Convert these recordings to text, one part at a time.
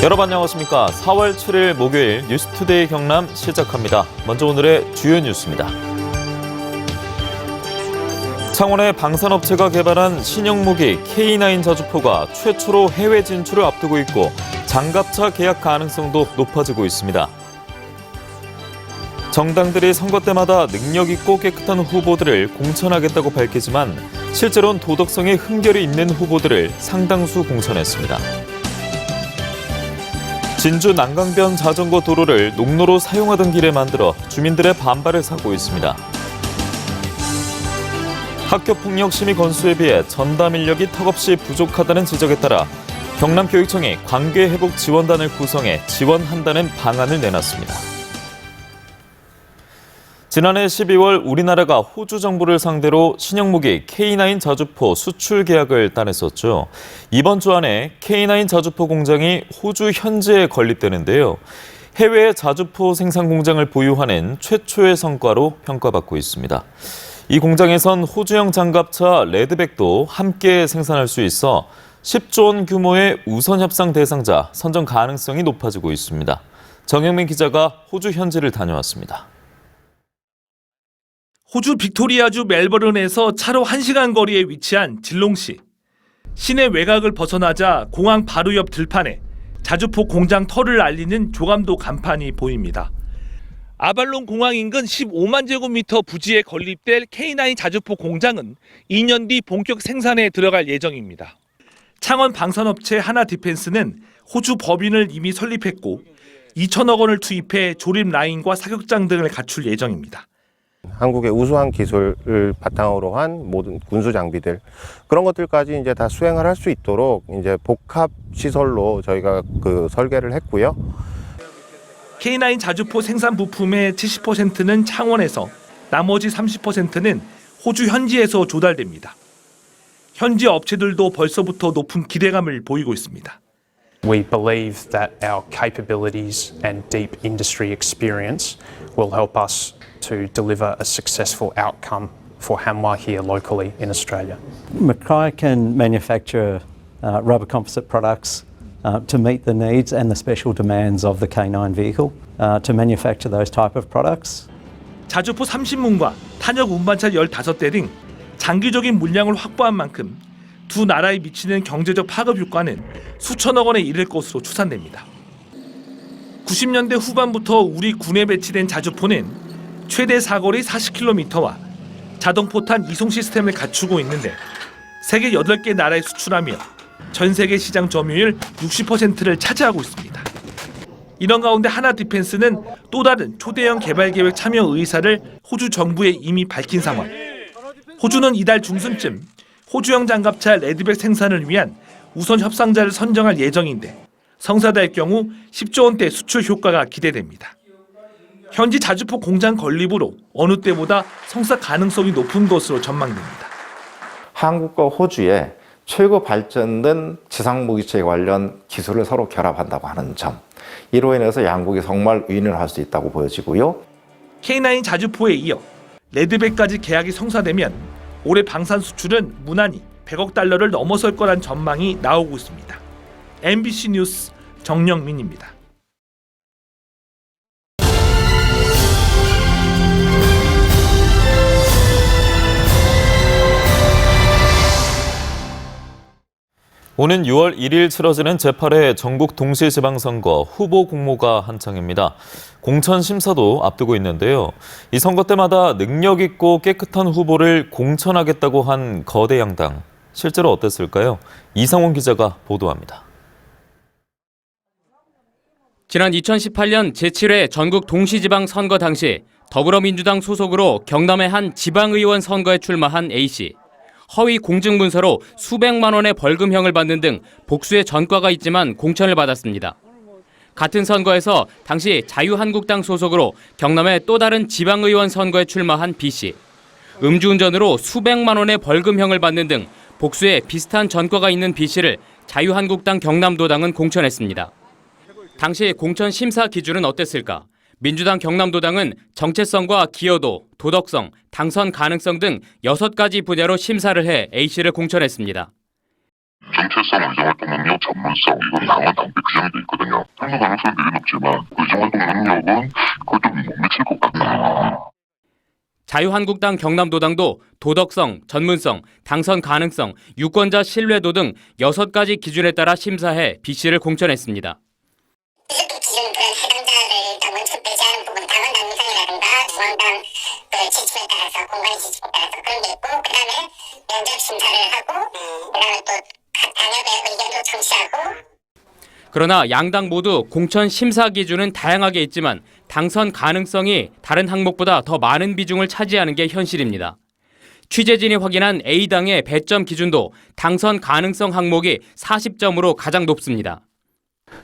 여러분 안녕하십니까. 4월 7일 목요일 뉴스투데이 경남 시작합니다. 먼저 오늘의 주요 뉴스입니다. 창원의 방산업체가 개발한 신형무기 K9 자주포가 최초로 해외 진출을 앞두고 있고 장갑차 계약 가능성도 높아지고 있습니다. 정당들이 선거 때마다 능력 있고 깨끗한 후보들을 공천하겠다고 밝히지만 실제로는 도덕성에 흠결이 있는 후보들을 상당수 공천했습니다. 진주 난강변 자전거 도로를 농로로 사용하던 길에 만들어 주민들의 반발을 사고 있습니다. 학교폭력 심의 건수에 비해 전담 인력이 턱없이 부족하다는 지적에 따라 경남교육청이 관계회복 지원단을 구성해 지원한다는 방안을 내놨습니다. 지난해 12월 우리나라가 호주 정부를 상대로 신형무기 K9 자주포 수출 계약을 따냈었죠. 이번 주 안에 K9 자주포 공장이 호주 현지에 건립되는데요. 해외 자주포 생산 공장을 보유하는 최초의 성과로 평가받고 있습니다. 이 공장에선 호주형 장갑차 레드백도 함께 생산할 수 있어 10조 원 규모의 우선 협상 대상자 선정 가능성이 높아지고 있습니다. 정영민 기자가 호주 현지를 다녀왔습니다. 호주 빅토리아주 멜버른에서 차로 1시간 거리에 위치한 질롱시. 시내 외곽을 벗어나자 공항 바로 옆 들판에 자주포 공장 터를 알리는 조감도 간판이 보입니다. 아발론 공항 인근 15만 제곱미터 부지에 건립될 K9 자주포 공장은 2년 뒤 본격 생산에 들어갈 예정입니다. 창원 방산업체 하나디펜스는 호주 법인을 이미 설립했고 2천억 원을 투입해 조립 라인과 사격장 등을 갖출 예정입니다. 한국의 우수한 기술을 바탕으로 한 모든 군수 장비들 그런 것들까지 이제 다 수행을 할 수 있도록 이제 복합 시설로 저희가 설계를 했고요. K9 자주포 생산 부품의 70%는 창원에서 나머지 30%는 호주 현지에서 조달됩니다. 현지 업체들도 벌써부터 높은 기대감을 보이고 있습니다. We believe that our capabilities and deep industry experience will help us to deliver a successful outcome for Hanwha here locally in Australia. Mackay can manufacture rubber composite products to meet the needs and the special demands of the K9 vehicle. To manufacture those type of products. 자주포 30문과 탄약 운반차 15대 등 장기적인 물량을 확보한 만큼 두 나라에 미치는 경제적 파급 효과는 수천억 원에 이를 것으로 추산됩니다. 90년대 후반부터 우리 군에 배치된 자주포는 최대 사거리 40km와 자동포탄 이송 시스템을 갖추고 있는데 세계 8개 나라에 수출하며 전 세계 시장 점유율 60%를 차지하고 있습니다. 이런 가운데 하나디펜스는 또 다른 초대형 개발 계획 참여 의사를 호주 정부에 이미 밝힌 상황. 호주는 이달 중순쯤 호주형 장갑차 레드백 생산을 위한 우선 협상자를 선정할 예정인데 성사될 경우 10조 원대 수출 효과가 기대됩니다. 현지 자주포 공장 건립으로 어느 때보다 성사 가능성이 높은 것으로 전망됩니다. 한국과 호주의 최고 발전된 지상무기체 관련 기술을 서로 결합한다고 하는 점. 이로 인해서 양국이 정말 윈을 할 수 있다고 보여지고요. K9 자주포에 이어 레드백까지 계약이 성사되면 올해 방산 수출은 무난히 100억 달러를 넘어설 거란 전망이 나오고 있습니다. MBC 뉴스 정영민입니다. 오는 6월 1일 치러지는 제8회 전국 동시지방선거 후보 공모가 한창입니다. 공천 심사도 앞두고 있는데요. 이 선거 때마다 능력 있고 깨끗한 후보를 공천하겠다고 한 거대 양당. 실제로 어땠을까요? 이상원 기자가 보도합니다. 지난 2018년 제7회 전국 동시지방선거 당시 더불어민주당 소속으로 경남의 한 지방의원 선거에 출마한 A씨. 허위 공증문서로 수백만 원의 벌금형을 받는 등 복수의 전과가 있지만 공천을 받았습니다. 같은 선거에서 당시 자유한국당 소속으로 경남의 또 다른 지방의원 선거에 출마한 B씨. 음주운전으로 수백만 원의 벌금형을 받는 등 복수에 비슷한 전과가 있는 B씨를 자유한국당 경남도당은 공천했습니다. 당시 공천 심사 기준은 어땠을까? 민주당 경남도당은 정체성과 기여도, 도덕성, 당선 가능성 등 6가지 분야로 심사를 해 A씨를 공천했습니다. 정체성 의정활동 능력, 전문성, 이건 당원 당비 규정이 돼 있거든요. 참여 가능성은 되게 높지만 의정활동 능력은 그걸 좀 못 미칠 것 같아요. 자유한국당 경남도당도 도덕성, 전문성, 당선 가능성, 유권자 신뢰도 등 6가지 기준에 따라 심사해 B씨를 공천했습니다. 기준 해당자를 일단 원칙 배제하는 부분, 당원 당비상이라든가 중앙당 지침에 따라서 공간 지침에 따라서 그런 게 있고, 그다음에 면접 심사를 하고, 그다음에 또 당협의 의견도 청취하고. 그러나 양당 모두 공천 심사 기준은 다양하게 있지만 당선 가능성이 다른 항목보다 더 많은 비중을 차지하는 게 현실입니다. 취재진이 확인한 A당의 배점 기준도 당선 가능성 항목이 40점으로 가장 높습니다.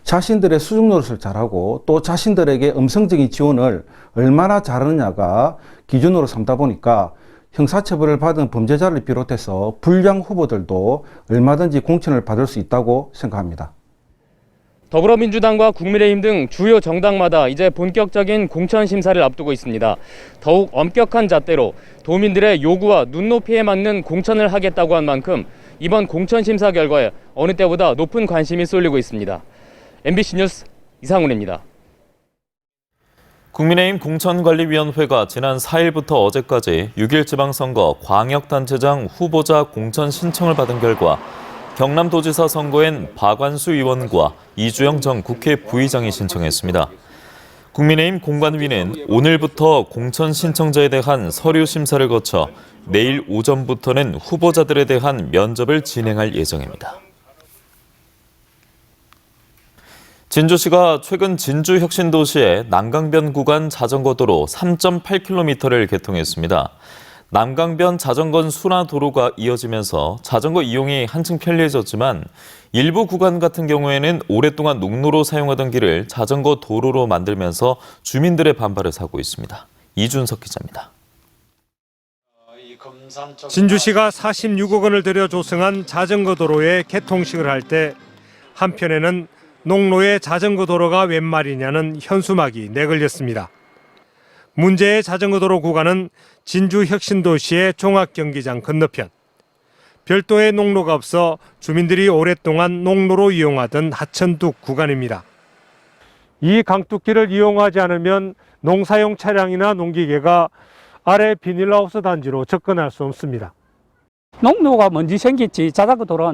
자신들의 수중 노릇을 잘하고 또 자신들에게 음성적인 지원을 얼마나 잘하느냐가 기준으로 삼다 보니까 형사처벌을 받은 범죄자를 비롯해서 불량 후보들도 얼마든지 공천을 받을 수 있다고 생각합니다. 더불어민주당과 국민의힘 등 주요 정당마다 이제 본격적인 공천 심사를 앞두고 있습니다. 더욱 엄격한 잣대로 도민들의 요구와 눈높이에 맞는 공천을 하겠다고 한 만큼 이번 공천 심사 결과에 어느 때보다 높은 관심이 쏠리고 있습니다. MBC 뉴스 이상훈입니다. 국민의힘 공천관리위원회가 지난 4일부터 어제까지 6.1 지방선거 광역단체장 후보자 공천 신청을 받은 결과 경남도지사 선거엔 박완수 의원과 이주영 전 국회 부의장이 신청했습니다. 국민의힘 공관위는 오늘부터 공천 신청자에 대한 서류 심사를 거쳐 내일 오전부터는 후보자들에 대한 면접을 진행할 예정입니다. 진주시가 최근 진주 혁신도시의 남강변 구간 자전거도로 3.8km를 개통했습니다. 남강변 자전거 순환도로가 이어지면서 자전거 이용이 한층 편리해졌지만 일부 구간 같은 경우에는 오랫동안 농로로 사용하던 길을 자전거 도로로 만들면서 주민들의 반발을 사고 있습니다. 이준석 기자입니다. 진주시가 46억 원을 들여 조성한 자전거 도로의 개통식을 할 때 한편에는 농로의 자전거 도로가 웬 말이냐는 현수막이 내걸렸습니다. 문제의 자전거 도로 구간은 진주 혁신도시의 종합경기장 건너편. 별도의 농로가 없어 주민들이 오랫동안 농로로 이용하던 하천둑 구간입니다. 이 강둑길을 이용하지 않으면 농사용 차량이나 농기계가 아래 비닐하우스 단지로 접근할 수 없습니다. 농로가 먼저 생겼지 자전거 도로가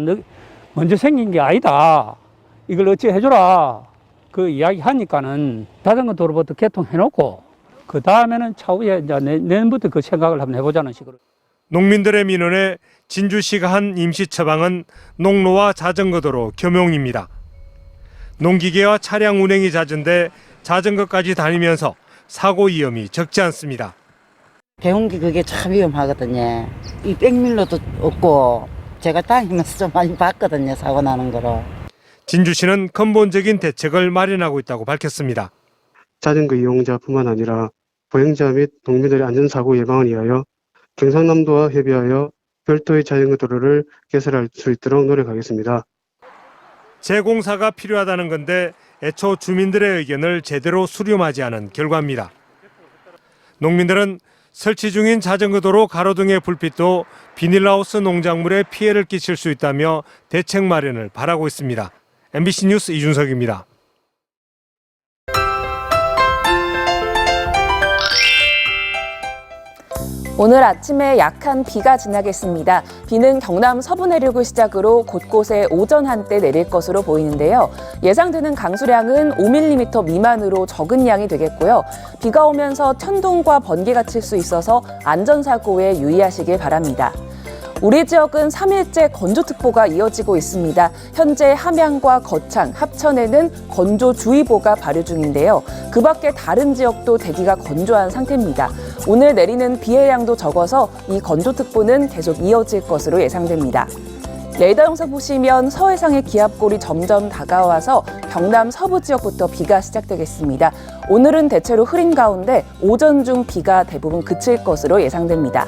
먼저 생긴 게 아니다. 이걸 어찌 해줘라. 그 이야기 하니까는 자전거 도로부터 개통해놓고 그 다음에는 차후에 이제 내년부터 그 생각을 한번 해보자는 식으로. 농민들의 민원에 진주시가 한 임시 처방은 농로와 자전거 도로 겸용입니다. 농기계와 차량 운행이 잦은데 자전거까지 다니면서 사고 위험이 적지 않습니다. 배운 게 그게 참 위험하거든요. 이 백밀로도 없고 제가 다니면서 좀 많이 봤거든요. 사고 나는 거로. 진주시는 근본적인 대책을 마련하고 있다고 밝혔습니다. 자전거 이용자뿐만 아니라 보행자 및 농민들의 안전사고 예방을 위하여 경상남도와 협의하여 별도의 자전거 도로를 개설할 수 있도록 노력하겠습니다. 재공사가 필요하다는 건데 애초 주민들의 의견을 제대로 수렴하지 않은 결과입니다. 농민들은 설치 중인 자전거 도로 가로등의 불빛도 비닐하우스 농작물에 피해를 끼칠 수 있다며 대책 마련을 바라고 있습니다. MBC 뉴스 이준석입니다. 오늘 아침에 약한 비가 지나겠습니다. 비는 경남 서부 내륙을 시작으로 곳곳에 오전 한때 내릴 것으로 보이는데요. 예상되는 강수량은 5mm 미만으로 적은 양이 되겠고요. 비가 오면서 천둥과 번개가 칠 수 있어서 안전사고에 유의하시길 바랍니다. 우리 지역은 3일째 건조특보가 이어지고 있습니다. 현재 함양과 거창, 합천에는 건조주의보가 발효 중인데요. 그 밖에 다른 지역도 대기가 건조한 상태입니다. 오늘 내리는 비의 양도 적어서 이 건조특보는 계속 이어질 것으로 예상됩니다. 레이더 영상 보시면 서해상의 기압골이 점점 다가와서 경남 서부 지역부터 비가 시작되겠습니다. 오늘은 대체로 흐린 가운데 오전 중 비가 대부분 그칠 것으로 예상됩니다.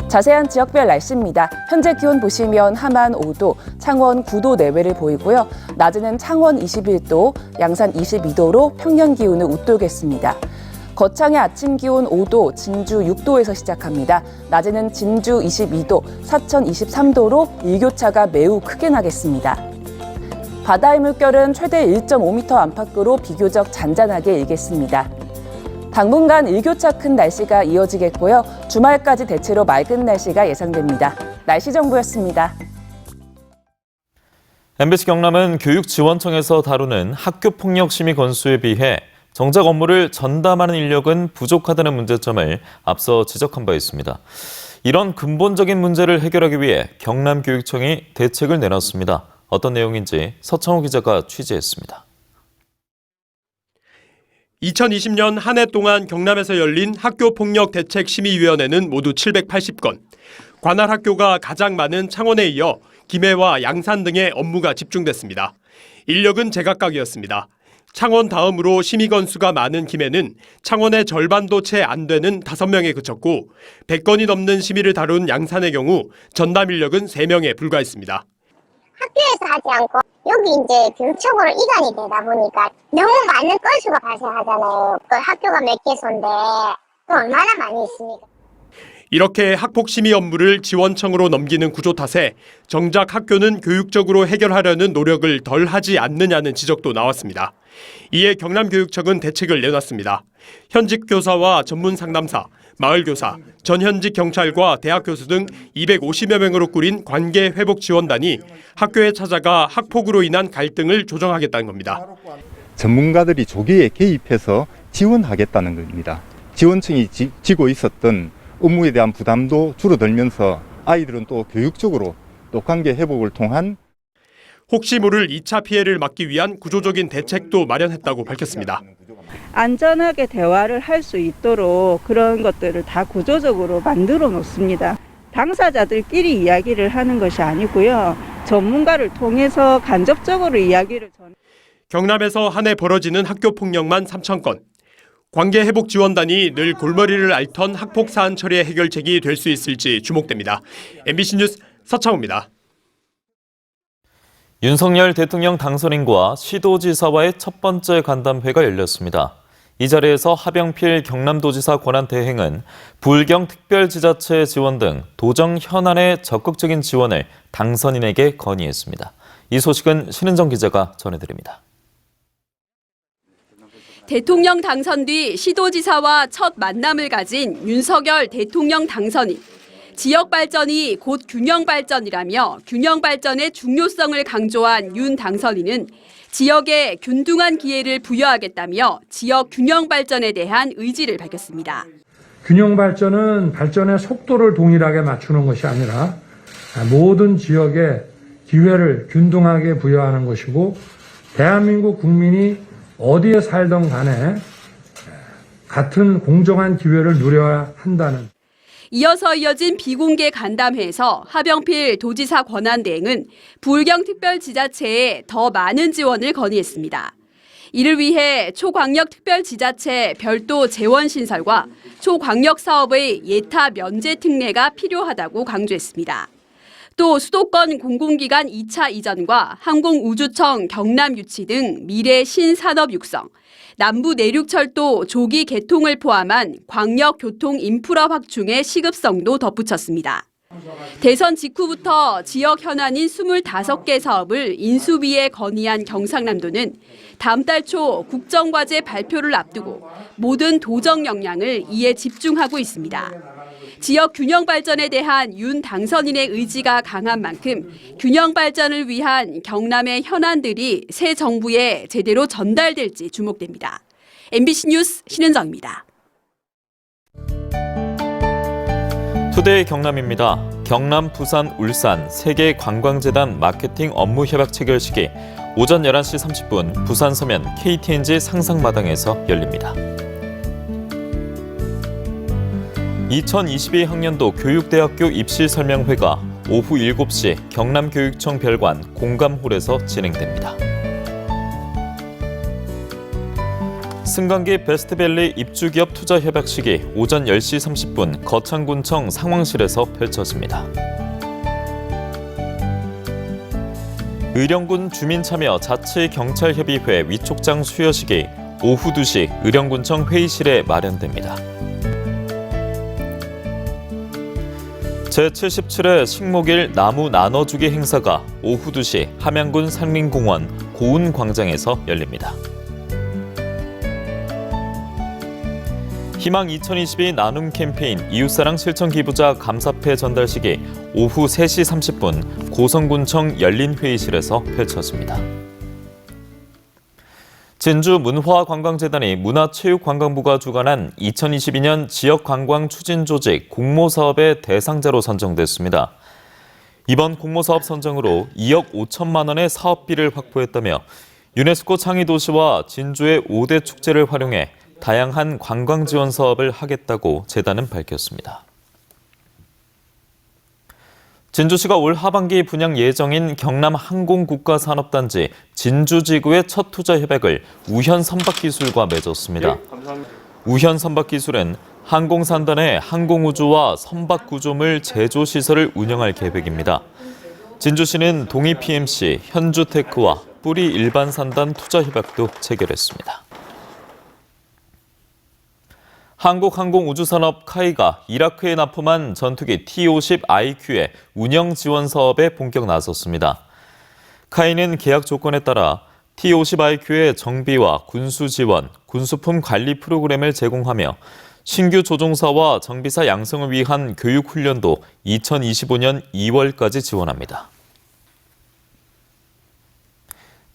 자세한 지역별 날씨입니다. 현재 기온 보시면 함안 5도, 창원 9도 내외를 보이고요. 낮에는 창원 21도, 양산 22도로 평년 기온을 웃돌겠습니다. 거창의 아침 기온 5도, 진주 6도에서 시작합니다. 낮에는 진주 22도, 사천 23도로 일교차가 매우 크게 나겠습니다. 바다의 물결은 최대 1.5m 안팎으로 비교적 잔잔하게 일겠습니다. 당분간 일교차 큰 날씨가 이어지겠고요. 주말까지 대체로 맑은 날씨가 예상됩니다. 날씨 정보였습니다. MBC 경남은 교육지원청에서 다루는 학교폭력 심의 건수에 비해 정작 업무를 전담하는 인력은 부족하다는 문제점을 앞서 지적한 바 있습니다. 이런 근본적인 문제를 해결하기 위해 경남교육청이 대책을 내놨습니다. 어떤 내용인지 서창호 기자가 취재했습니다. 2020년 한 해 동안 경남에서 열린 학교폭력대책심의위원회는 모두 780건. 관할 학교가 가장 많은 창원에 이어 김해와 양산 등의 업무가 집중됐습니다. 인력은 제각각이었습니다. 창원 다음으로 심의 건수가 많은 김해는 창원의 절반도 채 안 되는 5명에 그쳤고 100건이 넘는 심의를 다룬 양산의 경우 전담 인력은 3명에 불과했습니다. 학교에서 하지 않고 여기 이제 교육청으로 이관이 되다 보니까 너무 많은 건수가 발생하잖아요. 그 학교가 몇 개소인데 또 얼마나 많이 있습니까? 이렇게 학폭심의 업무를 지원청으로 넘기는 구조 탓에 정작 학교는 교육적으로 해결하려는 노력을 덜 하지 않느냐는 지적도 나왔습니다. 이에 경남교육청은 대책을 내놨습니다. 현직 교사와 전문 상담사, 마을교사, 전현직 경찰과 대학 교수 등 250여 명으로 꾸린 관계회복지원단이 학교에 찾아가 학폭으로 인한 갈등을 조정하겠다는 겁니다. 전문가들이 조기에 개입해서 지원하겠다는 겁니다. 지원청이 지고 있었던 업무에 대한 부담도 줄어들면서 아이들은 또 교육적으로 또 관계 회복을 통한 혹시 모를 2차 피해를 막기 위한 구조적인 대책도 마련했다고 밝혔습니다. 안전하게 대화를 할 수 있도록 그런 것들을 다 구조적으로 만들어 놓습니다. 당사자들끼리 이야기를 하는 것이 아니고요. 전문가를 통해서 간접적으로 이야기를 경남에서 한 해 벌어지는 학교 폭력만 3,000건. 관계회복지원단이 늘 골머리를 앓던 학폭 사안 처리의 해결책이 될 수 있을지 주목됩니다. MBC 뉴스 서창호입니다. 윤석열 대통령 당선인과 시도지사와의 첫 번째 간담회가 열렸습니다. 이 자리에서 하병필 경남도지사 권한대행은 불경특별지자체 지원 등 도정 현안의 적극적인 지원을 당선인에게 건의했습니다. 이 소식은 신은정 기자가 전해드립니다. 대통령 당선 뒤 시도지사와 첫 만남을 가진 윤석열 대통령 당선인. 지역 발전이 곧 균형 발전이라며 균형 발전의 중요성을 강조한 윤 당선인은 지역에 균등한 기회를 부여하겠다며 지역 균형 발전에 대한 의지를 밝혔습니다. 균형 발전은 발전의 속도를 동일하게 맞추는 것이 아니라 모든 지역에 기회를 균등하게 부여하는 것이고 대한민국 국민이 어디에 살던 간에 같은 공정한 기회를 누려야 한다는. 이어서 이어진 비공개 간담회에서 하병필 도지사 권한대행은 불경특별지자체에 더 많은 지원을 건의했습니다. 이를 위해 초광역특별지자체 별도 재원 신설과 초광역사업의 예타 면제 특례가 필요하다고 강조했습니다. 또 수도권 공공기관 2차 이전과 항공우주청 경남 유치 등 미래 신산업 육성, 남부 내륙철도 조기 개통을 포함한 광역교통 인프라 확충의 시급성도 덧붙였습니다. 대선 직후부터 지역 현안인 25개 사업을 인수비에 건의한 경상남도는 다음 달 초 국정과제 발표를 앞두고 모든 도정 역량을 이에 집중하고 있습니다. 지역 균형 발전에 대한 윤 당선인의 의지가 강한 만큼 균형 발전을 위한 경남의 현안들이 새 정부에 제대로 전달될지 주목됩니다. MBC 뉴스 신은정입니다. 투데이 경남입니다. 경남, 부산, 울산 세계관광재단 마케팅 업무 협약 체결식이 오전 11시 30분 부산 서면 KTNG 상상마당에서 열립니다. 2022학년도 교육대학교 입시설명회가 오후 7시 경남교육청 별관 공감홀에서 진행됩니다. 승강기 베스트밸리 입주기업 투자협약식이 오전 10시 30분 거창군청 상황실에서 펼쳐집니다. 의령군 주민참여 자치경찰협의회 위촉장 수여식이 오후 2시 의령군청 회의실에 마련됩니다. 제77회 식목일 나무 나눠주기 행사가 오후 2시 함양군 산림공원 고운광장에서 열립니다. 희망 2022 나눔 캠페인 이웃사랑 실천 기부자 감사패 전달식이 오후 3시 30분 고성군청 열린회의실에서 펼쳐집니다. 진주문화관광재단이 문화체육관광부가 주관한 2022년 지역관광추진조직 공모사업의 대상자로 선정됐습니다. 이번 공모사업 선정으로 2억 5천만 원의 사업비를 확보했다며 유네스코 창의도시와 진주의 5대 축제를 활용해 다양한 관광 지원 사업을 하겠다고 재단은 밝혔습니다. 진주시가 올 하반기 분양 예정인 경남 항공국가산업단지 진주지구의 첫 투자 협약을 우현선박기술과 맺었습니다. 우현선박기술은 항공산단의 항공우주와 선박구조물 제조시설을 운영할 계획입니다. 진주시는 동이 PMC, 현주테크와 뿌리 일반산단 투자 협약도 체결했습니다. 한국항공우주산업 카이가 이라크에 납품한 전투기 T-50IQ의 운영 지원 사업에 본격 나섰습니다. 카이는 계약 조건에 따라 T-50IQ의 정비와 군수 지원, 군수품 관리 프로그램을 제공하며 신규 조종사와 정비사 양성을 위한 교육 훈련도 2025년 2월까지 지원합니다.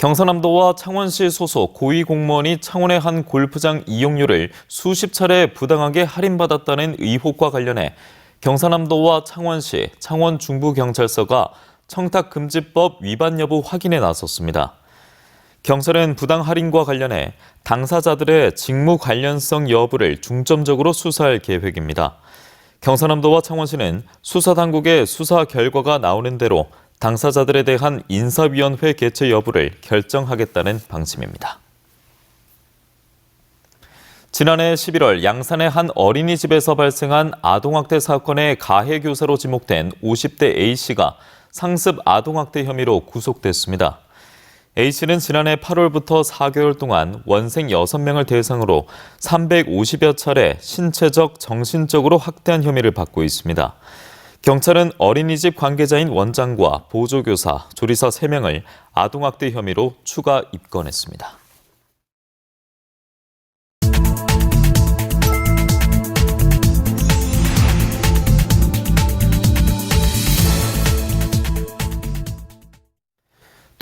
경상남도와 창원시 소속 고위공무원이 창원의 한 골프장 이용료를 수십 차례 부당하게 할인받았다는 의혹과 관련해 경상남도와 창원시, 창원중부경찰서가 청탁금지법 위반 여부 확인에 나섰습니다. 경찰은 부당 할인과 관련해 당사자들의 직무 관련성 여부를 중점적으로 수사할 계획입니다. 경상남도와 창원시는 수사당국의 수사 결과가 나오는 대로 당사자들에 대한 인사위원회 개최 여부를 결정하겠다는 방침입니다. 지난해 11월 양산의 한 어린이집에서 발생한 아동학대 사건의 가해교사로 지목된 50대 A씨가 상습 아동학대 혐의로 구속됐습니다. A씨는 지난해 8월부터 4개월 동안 원생 6명을 대상으로 350여 차례 신체적, 정신적으로 학대한 혐의를 받고 있습니다. 경찰은 어린이집 관계자인 원장과 보조교사, 조리사 3명을 아동학대 혐의로 추가 입건했습니다.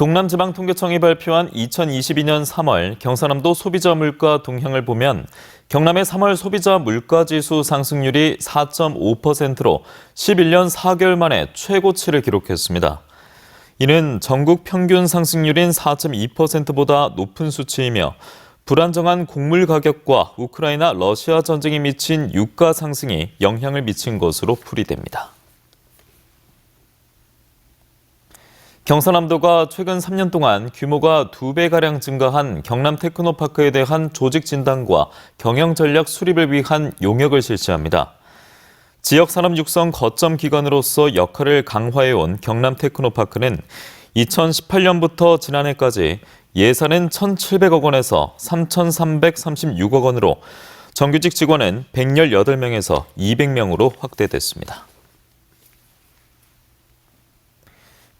동남지방통계청이 발표한 2022년 3월 경상남도 소비자 물가 동향을 보면 경남의 3월 소비자 물가지수 상승률이 4.5%로 11년 4개월 만에 최고치를 기록했습니다. 이는 전국 평균 상승률인 4.2%보다 높은 수치이며 불안정한 곡물 가격과 우크라이나 러시아 전쟁이 미친 유가 상승이 영향을 미친 것으로 풀이됩니다. 경상남도가 최근 3년 동안 규모가 2배가량 증가한 경남 테크노파크에 대한 조직 진단과 경영 전략 수립을 위한 용역을 실시합니다. 지역 산업 육성 거점 기관으로서 역할을 강화해온 경남 테크노파크는 2018년부터 지난해까지 예산은 1,700억 원에서 3,336억 원으로 정규직 직원은 118명에서 200명으로 확대됐습니다.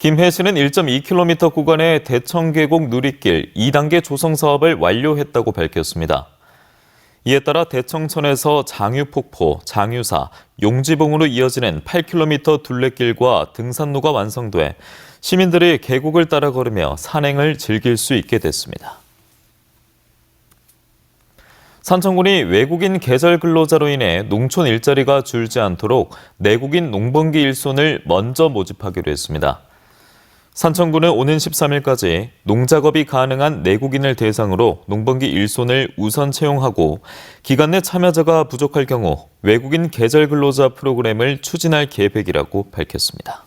김해 씨는 1.2km 구간의 대청계곡 누리길 2단계 조성 사업을 완료했다고 밝혔습니다. 이에 따라 대청천에서 장유폭포, 장유사, 용지봉으로 이어지는 8km 둘레길과 등산로가 완성돼 시민들이 계곡을 따라 걸으며 산행을 즐길 수 있게 됐습니다. 산청군이 외국인 계절 근로자로 인해 농촌 일자리가 줄지 않도록 내국인 농번기 일손을 먼저 모집하기로 했습니다. 산청군은 오는 13일까지 농작업이 가능한 내국인을 대상으로 농번기 일손을 우선 채용하고 기간 내 참여자가 부족할 경우 외국인 계절 근로자 프로그램을 추진할 계획이라고 밝혔습니다.